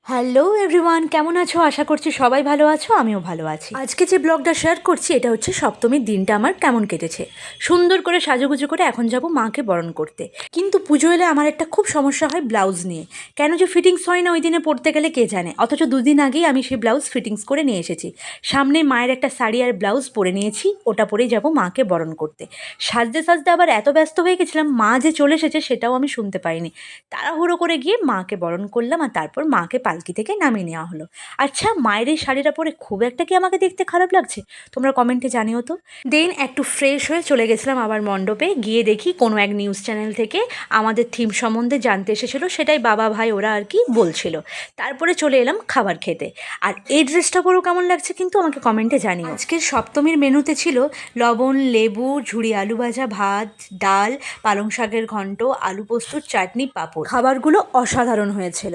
Hello everyone, কেমন আছো? আশা করছি সবাই ভালো আছো, আমিও ভালো আছি। আজকে যে ব্লগটা শেয়ার করছি এটা হচ্ছে সপ্তমীর দিনটা আমার কেমন কেটেছে। সুন্দর করে সাজুগুজু করে এখন যাব মাকে বরণ করতে। কিন্তু পুজো এলে আমার একটা খুব সমস্যা হয় ব্লাউজ নিয়ে। কেন যে ফিটিংস হয় না ওই দিনে পরতে গেলে কে জানে, অথচ দুদিন আগেই আমি সেই ব্লাউজ ফিটিংস করে নিয়ে এসেছি। সামনে মায়ের একটা শাড়ি আর ব্লাউজ পরে নিয়েছি, ওটা পরেই যাব মাকে বরণ করতে। সাজতে সাজতে আবার এত ব্যস্ত হয়ে গেছিলাম, মা যে চলে এসেছে সেটাও আমি শুনতে পাইনি। তাড়াহুড়ো করে গিয়ে মাকে বরণ করলাম আর তারপর মাকে পালকি থেকে নামিয়ে নেওয়া হলো। আচ্ছা, মায়ের এই শাড়িটা পরে খুব একটা কি আমাকে দেখতে খারাপ লাগছে? তোমরা কমেন্টে জানিও তো। দেন একটু ফ্রেশ হয়ে চলে গেছিলাম আবার মণ্ডপে। গিয়ে দেখি কোনো এক নিউজ চ্যানেল থেকে আমাদের থিম সম্বন্ধে জানতে এসেছিলো, সেটাই বাবা ভাই ওরা আর কি বলছিল। তারপরে চলে এলাম খাবার খেতে। আর এই ড্রেসটা পরেও কেমন লাগছে কিন্তু আমাকে কমেন্টে জানিও। আজকের সপ্তমীর মেনুতে ছিল লবণ, লেবু, ঝুড়ি আলু ভাজা, ভাত, ডাল, পালং শাকের ঘন্ট, আলু পোস্তর চাটনি, পাঁপড়। খাবারগুলো অসাধারণ হয়েছিল।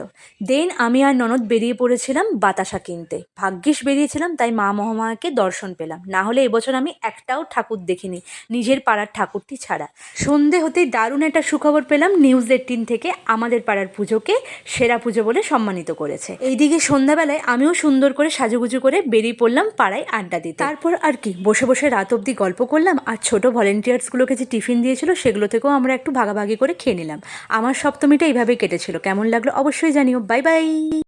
দেন আমি আর ননদ বেরিয়ে পড়েছিলাম বাতাসা কিনতে। ভাগ্যিস বেরিয়েছিলাম, তাই মা মহামায়াকে দর্শন পেলাম। না হলে এবছর আমি একটাও ঠাকুর দেখিনি, নিজের পাড়ার ঠাকুরটি ছাড়া। সন্ধে হতেই দারুণ একটা সুখবর পেলাম, নিউজ 18 থেকে আমাদের পাড়ার পুজোকে সেরা পুজো বলে সম্মানিত করেছে। এইদিকে সন্ধ্যাবেলায় আমিও সুন্দর করে সাজুগুজু করে বেরিয়ে পড়লাম পাড়ায় আড্ডা দিতে। তারপর আর কি, বসে বসে রাত অবধি গল্প করলাম, আর ছোট ভলেন্টিয়ার্সগুলোকে যে টিফিন দিয়েছিল সেগুলো থেকেও আমরা একটু ভাগাভাগি করে খেয়ে নিলাম। আমার সপ্তমীটা এইভাবেই কেটেছিল। কেমন লাগলো অবশ্যই জানিও। Bye bye.